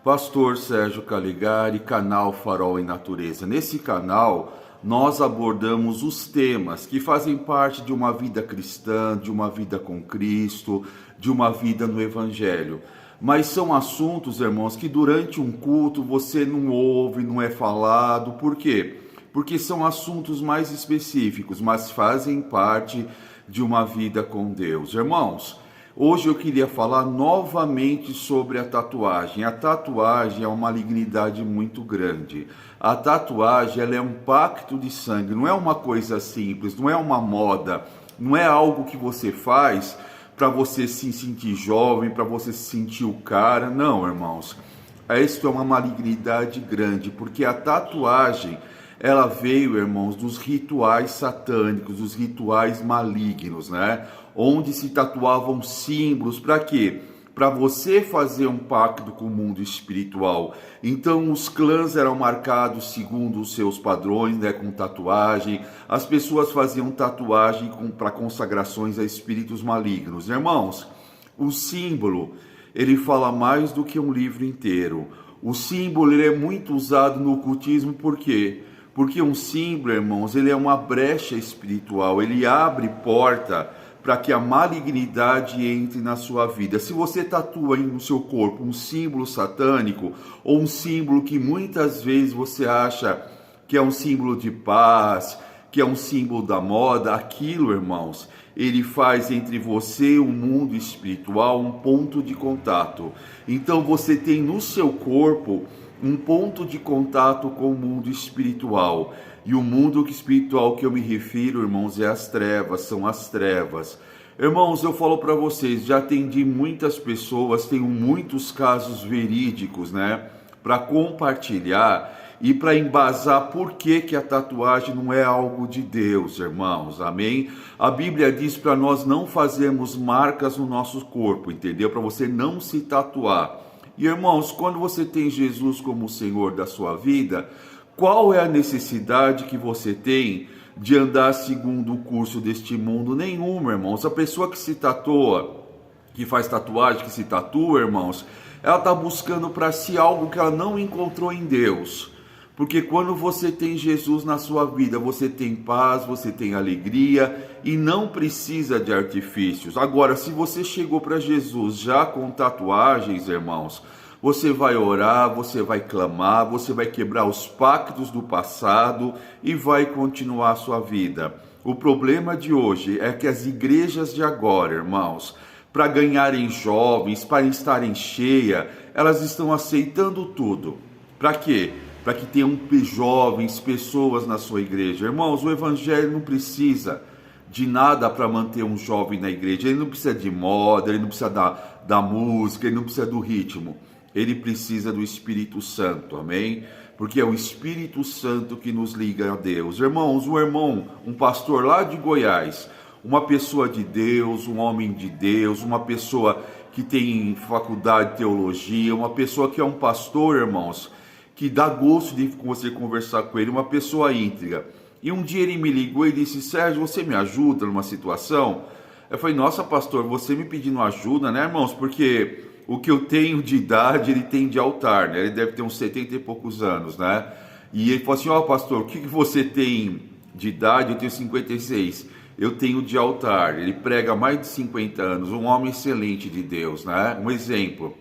Pastor Sérgio Caligari, canal Farol em Natureza. Nesse canal, nós abordamos os temas que fazem parte de uma vida cristã, de uma vida com Cristo, de uma vida no Evangelho. Mas são assuntos, irmãos, que durante um culto você não ouve, não é falado. Por quê? Porque são assuntos mais específicos, mas fazem parte de uma vida com Deus. Irmãos, hoje eu queria falar novamente sobre a tatuagem. A tatuagem é uma malignidade muito grande. A tatuagem, ela é um pacto de sangue, não é uma coisa simples, não é uma moda, não é algo que você faz para você se sentir jovem, para você se sentir o cara. Não, irmãos. Isso é uma malignidade grande, porque a tatuagem, ela veio, irmãos, dos rituais satânicos, dos rituais malignos, né? Onde se tatuavam símbolos, para quê? Para você fazer um pacto com o mundo espiritual. Então os clãs eram marcados segundo os seus padrões, né, com tatuagem. As pessoas faziam tatuagem para consagrações a espíritos malignos. Irmãos, o símbolo, ele fala mais do que um livro inteiro. O símbolo, ele é muito usado no ocultismo, por quê? Porque um símbolo, irmãos, ele é uma brecha espiritual, ele abre porta para que a malignidade entre na sua vida. Se você tatua no seu corpo um símbolo satânico, ou um símbolo que muitas vezes você acha que é um símbolo de paz, que é um símbolo da moda, aquilo, irmãos, ele faz entre você e o mundo espiritual um ponto de contato. Então você tem no seu corpo um ponto de contato com o mundo espiritual. E o mundo espiritual que eu me refiro, irmãos, é as trevas, são as trevas. Irmãos, eu falo para vocês, já atendi muitas pessoas, tenho muitos casos verídicos, né, para compartilhar e para embasar por que a tatuagem não é algo de Deus, irmãos, amém? A Bíblia diz para nós não fazermos marcas no nosso corpo, entendeu? Para você não se tatuar. E irmãos, quando você tem Jesus como o Senhor da sua vida, qual é a necessidade que você tem de andar segundo o curso deste mundo? Nenhuma, irmãos. A pessoa que se tatua, que faz tatuagem, que se tatua, irmãos, ela está buscando para si algo que ela não encontrou em Deus. Porque quando você tem Jesus na sua vida, você tem paz, você tem alegria e não precisa de artifícios. Agora, se você chegou para Jesus já com tatuagens, irmãos, você vai orar, você vai clamar, você vai quebrar os pactos do passado e vai continuar a sua vida. O problema de hoje é que as igrejas de agora, irmãos, para ganharem jovens, para estarem cheias, elas estão aceitando tudo. Para quê? Para que tenham jovens, pessoas na sua igreja. Irmãos, o evangelho não precisa de nada para manter um jovem na igreja. Ele não precisa de moda, ele não precisa da música, ele não precisa do ritmo. Ele precisa do Espírito Santo, amém? Porque é o Espírito Santo que nos liga a Deus. Irmãos, um pastor lá de Goiás, uma pessoa de Deus, um homem de Deus, uma pessoa que tem faculdade de teologia, uma pessoa que é um pastor, irmãos, que dá gosto de você conversar com ele, uma pessoa íntegra. E um dia ele me ligou e disse: Sérgio, você me ajuda numa situação? Eu falei: nossa, pastor, você me pedindo ajuda, né, irmãos? Porque o que eu tenho de idade, ele tem de altar, né? Ele deve ter uns 70 e poucos anos, né? E ele falou assim: ó, pastor, o que você tem de idade? Eu tenho 56. Eu tenho de altar. Ele prega há mais de 50 anos, um homem excelente de Deus, né? Um exemplo.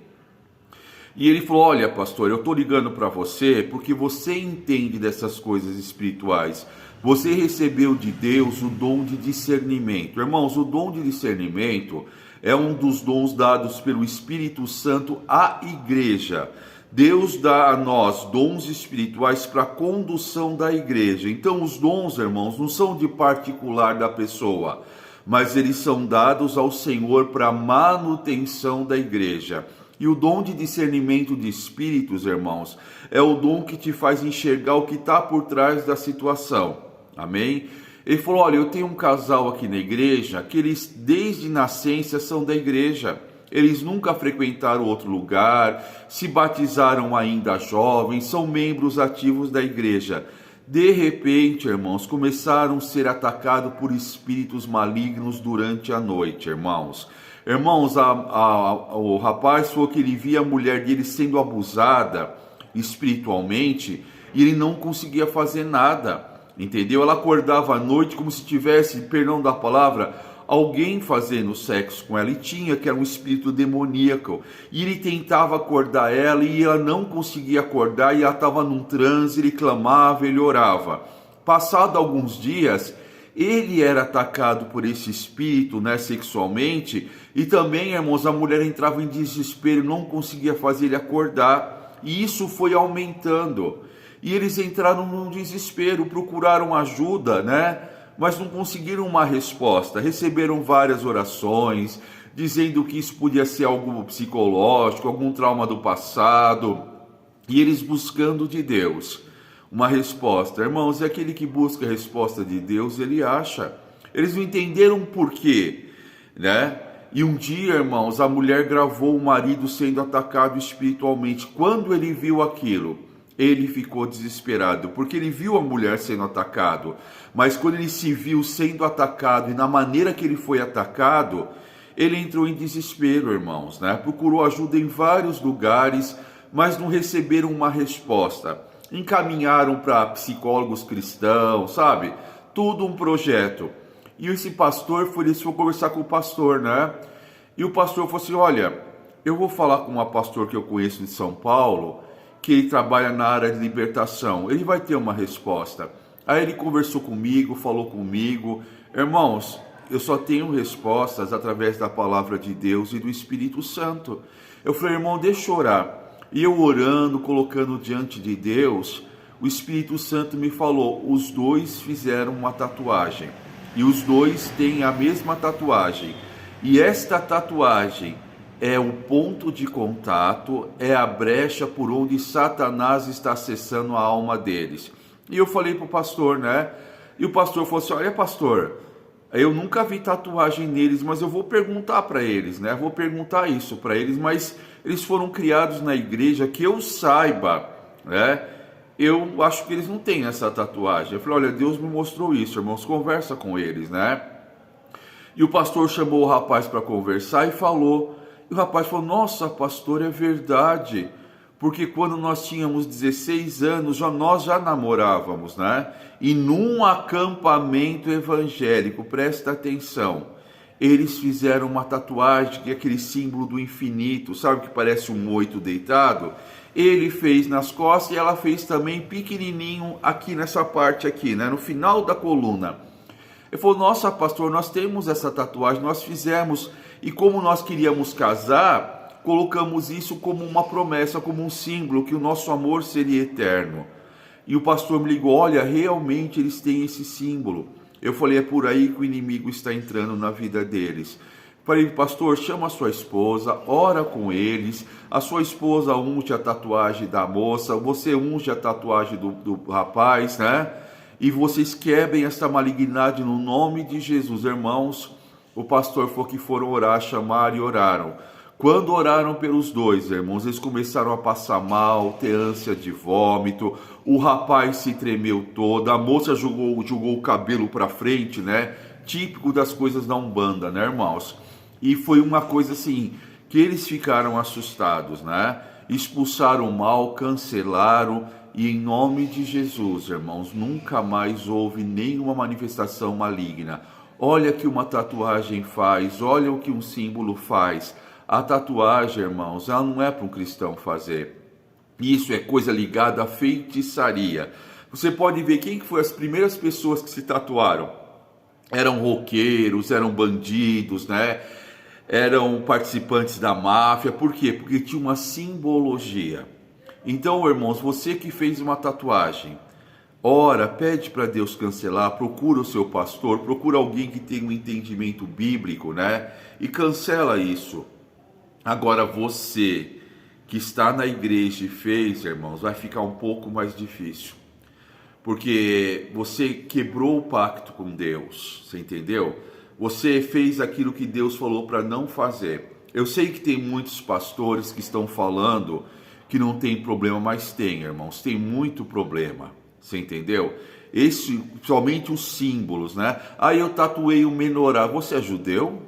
E ele falou: olha, pastor, eu estou ligando para você porque você entende dessas coisas espirituais. Você recebeu de Deus o dom de discernimento. Irmãos, o dom de discernimento é um dos dons dados pelo Espírito Santo à igreja. Deus dá a nós dons espirituais para a condução da igreja. Então os dons, irmãos, não são de particular da pessoa, mas eles são dados ao Senhor para a manutenção da igreja. E o dom de discernimento de espíritos, irmãos, é o dom que te faz enxergar o que está por trás da situação. Amém? Ele falou: olha, eu tenho um casal aqui na igreja que eles desde nascença são da igreja. Eles nunca frequentaram outro lugar, se batizaram ainda jovens, são membros ativos da igreja. De repente, irmãos, começaram a ser atacados por espíritos malignos durante a noite, irmãos. Irmãos, o rapaz falou que ele via a mulher dele sendo abusada espiritualmente e ele não conseguia fazer nada, entendeu? Ela acordava à noite como se tivesse, perdão da palavra, alguém fazendo sexo com ela, e tinha, que era um espírito demoníaco, e ele tentava acordar ela e ela não conseguia acordar, e ela estava num transe, ele clamava, ele orava. Passado alguns dias, ele era atacado por esse espírito, né, sexualmente, e também, irmãos, a mulher entrava em desespero, não conseguia fazer ele acordar, e isso foi aumentando, e eles entraram num desespero, procuraram ajuda, né, mas não conseguiram uma resposta, receberam várias orações, dizendo que isso podia ser algo psicológico, algum trauma do passado, e eles buscando de Deus uma resposta. Irmãos, é aquele que busca a resposta de Deus, ele acha. Eles não entenderam por quê, né? E um dia, irmãos, a mulher gravou o marido sendo atacado espiritualmente. Quando ele viu aquilo, ele ficou desesperado, porque ele viu a mulher sendo atacado, mas quando ele se viu sendo atacado e na maneira que ele foi atacado, ele entrou em desespero, irmãos, né? Procurou ajuda em vários lugares, mas não receberam uma resposta. Encaminharam para psicólogos cristãos, sabe? Tudo um projeto. E esse pastor eles foram conversar com o pastor, né? E o pastor falou assim: olha, eu vou falar com uma pastor que eu conheço de São Paulo, que ele trabalha na área de libertação, ele vai ter uma resposta. Aí ele conversou comigo, falou comigo. Irmãos, eu só tenho respostas através da palavra de Deus e do Espírito Santo. Eu falei: irmão, deixa eu orar. E eu orando, colocando diante de Deus, o Espírito Santo me falou: os dois fizeram uma tatuagem, e os dois têm a mesma tatuagem, e esta tatuagem é o ponto de contato, é a brecha por onde Satanás está acessando a alma deles. E eu falei para o pastor, né? E o pastor falou assim: olha, pastor, eu nunca vi tatuagem neles, mas eu vou perguntar para eles, né? Vou perguntar isso para eles, mas eles foram criados na igreja, que eu saiba, né? Eu acho que eles não têm essa tatuagem. Eu falei: olha, Deus me mostrou isso, irmãos, conversa com eles, né? E o pastor chamou o rapaz para conversar e falou. E o rapaz falou: nossa, pastor, é verdade. Porque quando nós tínhamos 16 anos, nós já namorávamos, né? E num acampamento evangélico, presta atenção, eles fizeram uma tatuagem, que é aquele símbolo do infinito, sabe, que parece um 8 deitado? Ele fez nas costas e ela fez também pequenininho aqui nessa parte aqui, né? No final da coluna. Ele falou: nossa, pastor, nós temos essa tatuagem, nós fizemos, e como nós queríamos casar, colocamos isso como uma promessa, como um símbolo, que o nosso amor seria eterno. E o pastor me ligou: olha, realmente eles têm esse símbolo. Eu falei: é por aí que o inimigo está entrando na vida deles. Falei: pastor, chama a sua esposa, ora com eles, a sua esposa unge a tatuagem da moça, você unge a tatuagem do rapaz, né? E vocês quebrem essa malignidade no nome de Jesus. Irmãos, o pastor falou que foram orar, chamaram e oraram. Quando oraram pelos dois, irmãos, eles começaram a passar mal, ter ânsia de vômito, o rapaz se tremeu todo, a moça jogou o cabelo para frente, né? Típico das coisas da Umbanda, né, irmãos? E foi uma coisa assim, que eles ficaram assustados, né? Expulsaram o mal, cancelaram, e em nome de Jesus, irmãos, nunca mais houve nenhuma manifestação maligna. Olha o que uma tatuagem faz, olha o que um símbolo faz. A tatuagem, irmãos, ela não é para um cristão fazer. Isso é coisa ligada à feitiçaria. Você pode ver quem foram as primeiras pessoas que se tatuaram. Eram roqueiros, eram bandidos, né? Eram participantes da máfia. Por quê? Porque tinha uma simbologia. Então, irmãos, você que fez uma tatuagem, ora, pede para Deus cancelar, procura o seu pastor, procura alguém que tenha um entendimento bíblico, né? E cancela isso. Agora, você que está na igreja e fez, irmãos, vai ficar um pouco mais difícil. Porque você quebrou o pacto com Deus, você entendeu? Você fez aquilo que Deus falou para não fazer. Eu sei que tem muitos pastores que estão falando que não tem problema, mas tem, irmãos, tem muito problema, você entendeu? Somente os símbolos, né? Aí eu tatuei o menorá. Você é judeu?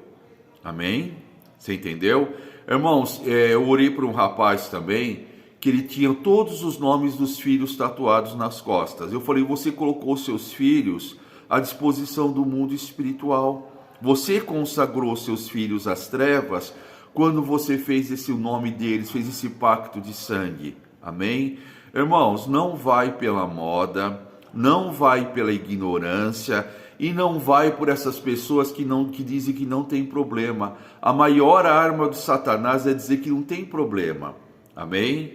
Amém? Você entendeu? Irmãos, eu orei para um rapaz também, que ele tinha todos os nomes dos filhos tatuados nas costas. Eu falei, você colocou seus filhos à disposição do mundo espiritual. Você consagrou seus filhos às trevas quando você fez o nome deles, fez esse pacto de sangue. Amém? Irmãos, não vai pela moda, não vai pela ignorância e não vai por essas pessoas que dizem que não tem problema. A maior arma do Satanás é dizer que não tem problema. Amém?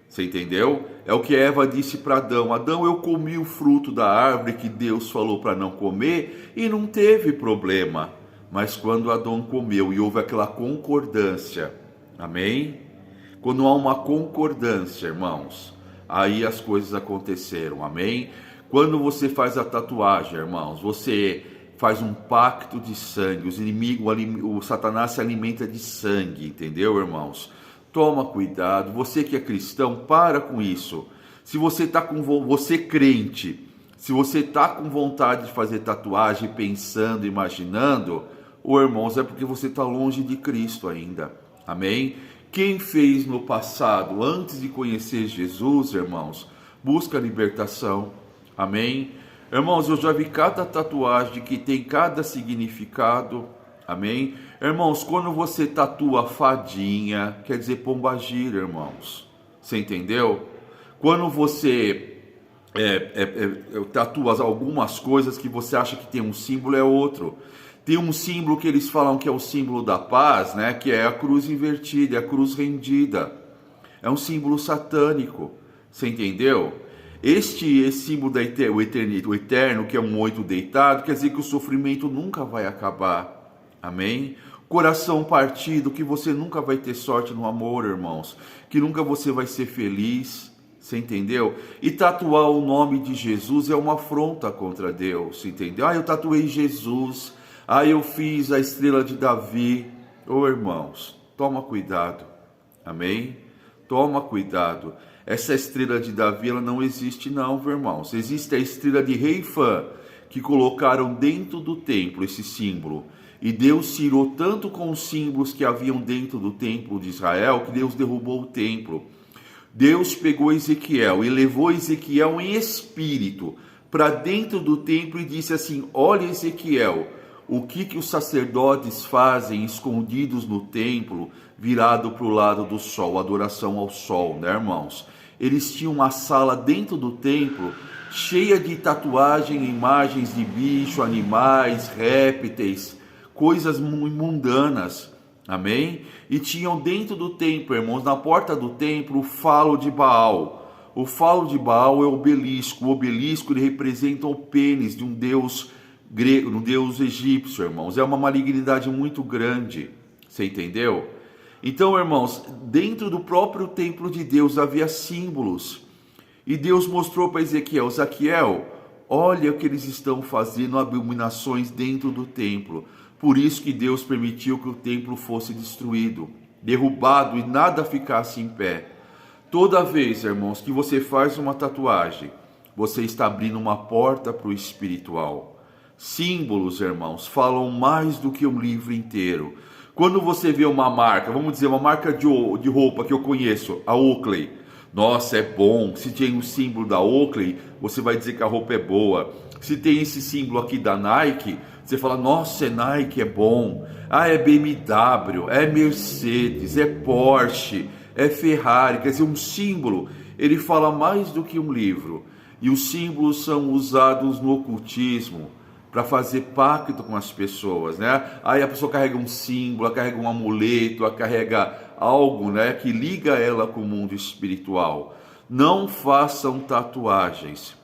Você entendeu? É o que Eva disse para Adão. Adão, eu comi o fruto da árvore que Deus falou para não comer e não teve problema. Mas quando Adão comeu e houve aquela concordância, amém? Quando há uma concordância, irmãos, aí as coisas aconteceram, amém? Quando você faz a tatuagem, irmãos, você faz um pacto de sangue, os inimigos, o Satanás se alimenta de sangue, entendeu, irmãos? Toma cuidado, você que é cristão, para com isso. Se você está você crente, se você está com vontade de fazer tatuagem, pensando, imaginando, irmãos, é porque você está longe de Cristo ainda, amém? Quem fez no passado, antes de conhecer Jesus, irmãos, busca a libertação, amém? Irmãos, eu já vi cada tatuagem que tem cada significado, amém? Irmãos, quando você tatua fadinha, quer dizer pombagira, irmãos, você entendeu? Quando você tatua algumas coisas que você acha que tem um símbolo, é outro. Tem um símbolo que eles falam que é o símbolo da paz, né? Que é a cruz invertida, é a cruz rendida. É um símbolo satânico, você entendeu? Esse símbolo o eterno, que é um 8 deitado, quer dizer que o sofrimento nunca vai acabar. Amém? Coração partido, que você nunca vai ter sorte no amor, irmãos. Que nunca você vai ser feliz. Você entendeu? E tatuar o nome de Jesus é uma afronta contra Deus, entendeu? Eu tatuei Jesus. Eu fiz a estrela de Davi. Irmãos, toma cuidado. Amém? Toma cuidado. Essa estrela de Davi, ela não existe não, irmãos. Existe a estrela de Reifã, que colocaram dentro do templo esse símbolo. E Deus tirou tanto com os símbolos que haviam dentro do templo de Israel, que Deus derrubou o templo. Deus pegou Ezequiel e levou Ezequiel em espírito para dentro do templo e disse assim, olha Ezequiel, o que os sacerdotes fazem escondidos no templo, virado para o lado do sol, adoração ao sol, né, irmãos? Eles tinham uma sala dentro do templo, cheia de tatuagem, imagens de bicho, animais, répteis, coisas mundanas, amém? E tinham dentro do templo, irmãos, na porta do templo, o falo de Baal. O falo de Baal é o obelisco ele representa o pênis de um deus grego, um deus egípcio, irmãos. É uma malignidade muito grande, você entendeu? Então, irmãos, dentro do próprio templo de Deus havia símbolos. E Deus mostrou para Ezequiel, olha o que eles estão fazendo, abominações dentro do templo. Por isso que Deus permitiu que o templo fosse destruído, derrubado e nada ficasse em pé. Toda vez, irmãos, que você faz uma tatuagem, você está abrindo uma porta para o espiritual. Símbolos, irmãos, falam mais do que um livro inteiro. Quando você vê uma marca, vamos dizer, uma marca de roupa que eu conheço, a Oakley. Nossa, é bom. Se tem um símbolo da Oakley, você vai dizer que a roupa é boa. Se tem esse símbolo aqui da Nike, você fala, nossa, é Nike, é bom. É BMW, é Mercedes, é Porsche, é Ferrari. Quer dizer, um símbolo, ele fala mais do que um livro. E os símbolos são usados no ocultismo para fazer pacto com as pessoas, né? Aí a pessoa carrega um símbolo, ela carrega um amuleto, ela carrega algo, né, que liga ela com o mundo espiritual. Não façam tatuagens,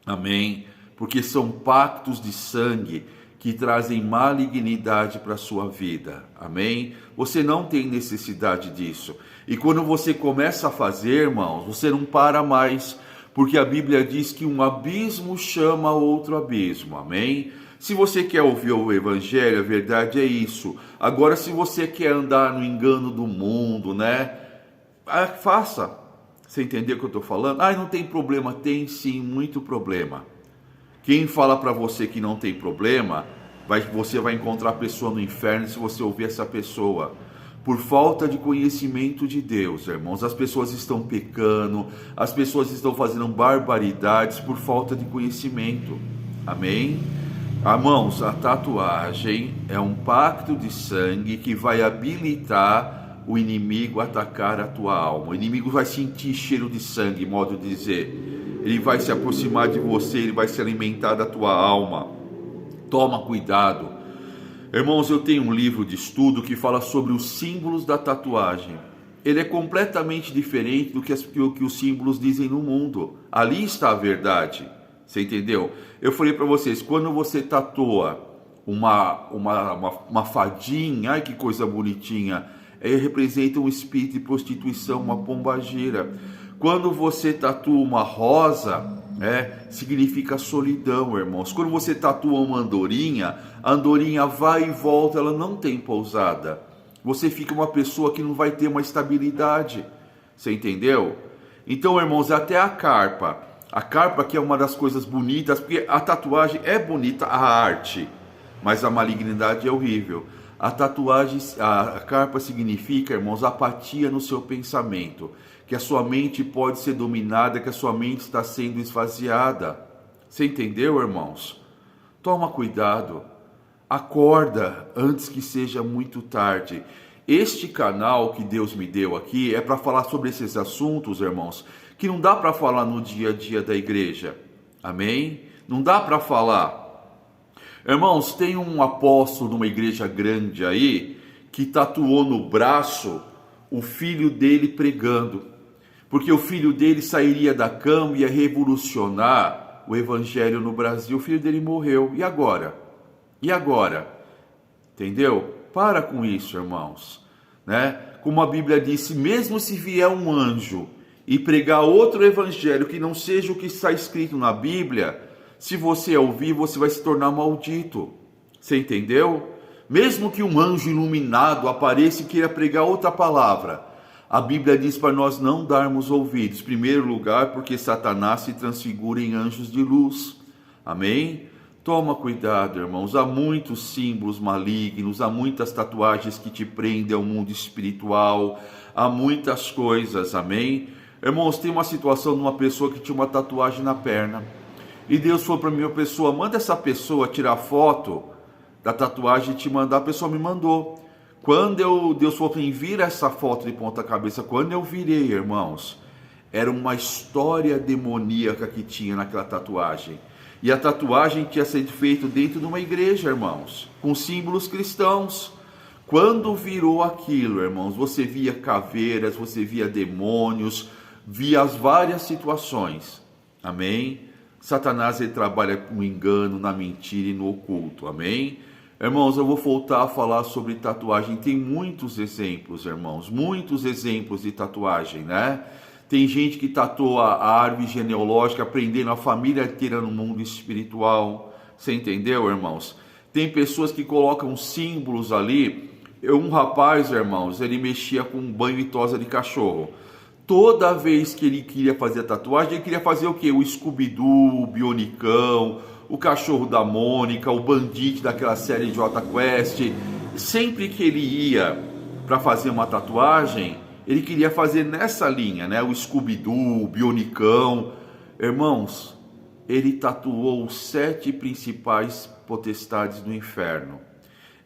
amém? Porque são pactos de sangue que trazem malignidade para a sua vida, amém? Você não tem necessidade disso. E quando você começa a fazer, irmãos, você não para mais, porque a Bíblia diz que um abismo chama outro abismo, amém? Se você quer ouvir o Evangelho, a verdade é isso. Agora, se você quer andar no engano do mundo, né? Faça. Você entendeu o que eu estou falando? Não tem problema. Tem sim, muito problema. Quem fala para você que não tem problema, você vai encontrar a pessoa no inferno se você ouvir essa pessoa. por falta de conhecimento de Deus, irmãos. As pessoas estão pecando, as pessoas estão fazendo barbaridades por falta de conhecimento. Amém? Irmãos, a tatuagem é um pacto de sangue que vai habilitar o inimigo a atacar a tua alma. O inimigo vai sentir cheiro de sangue, modo de dizer. Ele vai se aproximar de você, ele vai se alimentar da tua alma. Toma cuidado. Irmãos, eu tenho um livro de estudo que fala sobre os símbolos da tatuagem. Ele é completamente diferente do que os símbolos dizem no mundo. Ali está a verdade. Você entendeu? Eu falei para vocês, quando você tatua uma fadinha, ai que coisa bonitinha, representa um espírito de prostituição, uma pombagira. Quando você tatua uma rosa, significa solidão, irmãos. Quando você tatua uma andorinha, a andorinha vai e volta, ela não tem pousada. Você fica uma pessoa que não vai ter uma estabilidade. Você entendeu? Então, irmãos, até a carpa que é uma das coisas bonitas, porque a tatuagem é bonita, a arte, mas a malignidade é horrível. A tatuagem, a carpa significa, irmãos, apatia no seu pensamento, que a sua mente pode ser dominada, que a sua mente está sendo esvaziada. Você entendeu, irmãos? Toma cuidado, acorda antes que seja muito tarde. Este canal que Deus me deu aqui é para falar sobre esses assuntos, irmãos, que não dá para falar no dia a dia da igreja. Amém? Não dá para falar. Irmãos, tem um apóstolo de uma igreja grande aí que tatuou no braço o filho dele pregando, porque o filho dele sairia da cama e ia revolucionar o evangelho no Brasil. O filho dele morreu. E agora? E agora? Entendeu? Para com isso, irmãos. Como a Bíblia disse, mesmo se vier um anjo e pregar outro evangelho que não seja o que está escrito na Bíblia, se você ouvir, você vai se tornar maldito. Você entendeu? Mesmo que um anjo iluminado apareça e queira pregar outra palavra, a Bíblia diz para nós não darmos ouvidos. Em primeiro lugar, porque Satanás se transfigura em anjos de luz. Amém? Toma cuidado, irmãos. Há muitos símbolos malignos, há muitas tatuagens que te prendem ao mundo espiritual, há muitas coisas. Amém? Irmãos, tem uma situação de uma pessoa que tinha uma tatuagem na perna. E Deus falou para mim, pessoa, manda essa pessoa tirar foto da tatuagem e te mandar. A pessoa me mandou. Deus falou para mim, vira essa foto de ponta cabeça. Quando eu virei, irmãos, era uma história demoníaca que tinha naquela tatuagem. E a tatuagem tinha sido feita dentro de uma igreja, irmãos, com símbolos cristãos. Quando virou aquilo, irmãos, você via caveiras, você via demônios, via as várias situações. Amém? Satanás, ele trabalha no engano, na mentira e no oculto. Amém? Irmãos, eu vou voltar a falar sobre tatuagem. Tem muitos exemplos, irmãos, muitos exemplos de tatuagem, Tem gente que tatua a árvore genealógica, aprendendo a família inteira no mundo espiritual. Você entendeu, irmãos? Tem pessoas que colocam símbolos ali. Um rapaz, irmãos, ele mexia com banho e tosa de cachorro. Toda vez que ele queria fazer a tatuagem, ele queria fazer o quê? O Scooby-Doo, o Bionicão, o cachorro da Mônica, o Bandite daquela série Jota Quest. Sempre que ele ia para fazer uma tatuagem, ele queria fazer nessa linha, o Scooby-Doo, o Bionicão. Irmãos, ele tatuou os 7 principais potestades do inferno.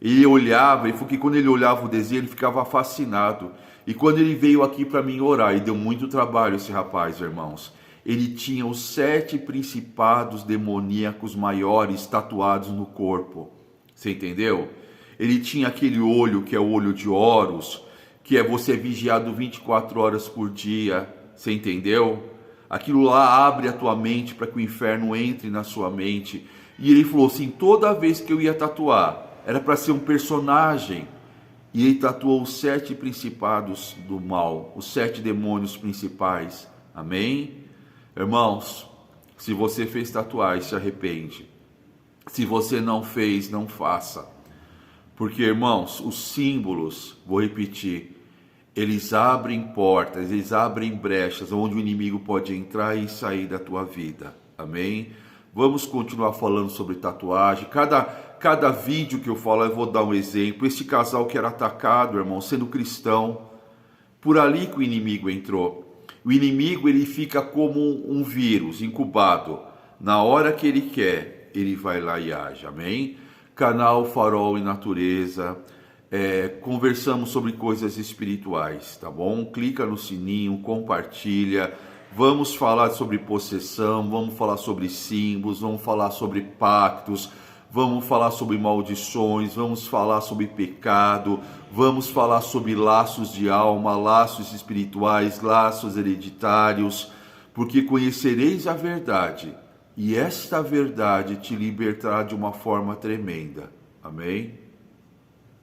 Ele olhava, e foi que quando ele olhava o desenho, ele ficava fascinado. E quando ele veio aqui para mim orar, e deu muito trabalho esse rapaz, irmãos, ele tinha os 7 principados demoníacos maiores tatuados no corpo. Você entendeu? Ele tinha aquele olho que é o olho de Horus, que é você vigiado 24 horas por dia. Você entendeu? Aquilo lá abre a tua mente para que o inferno entre na sua mente. E ele falou assim, toda vez que eu ia tatuar, era para ser um personagem. E ele tatuou os 7 principados do mal, os 7 demônios principais. Amém? Irmãos, se você fez tatuagem, se arrepende. Se você não fez, não faça. Porque, irmãos, os símbolos, vou repetir, eles abrem portas, eles abrem brechas onde o inimigo pode entrar e sair da tua vida. Amém? Vamos continuar falando sobre tatuagem. cada vídeo que eu falo, eu vou dar um exemplo. Esse casal que era atacado, irmão, sendo cristão, por ali que o inimigo entrou. O inimigo, ele fica como um vírus incubado. Na hora que ele quer, ele vai lá e age, amém? Canal Farol e Natureza, conversamos sobre coisas espirituais, tá bom? Clica no sininho, compartilha, vamos falar sobre possessão, vamos falar sobre símbolos, vamos falar sobre pactos, vamos falar sobre maldições, vamos falar sobre pecado, vamos falar sobre laços de alma, laços espirituais, laços hereditários, porque conhecereis a verdade, e esta verdade te libertará de uma forma tremenda. Amém?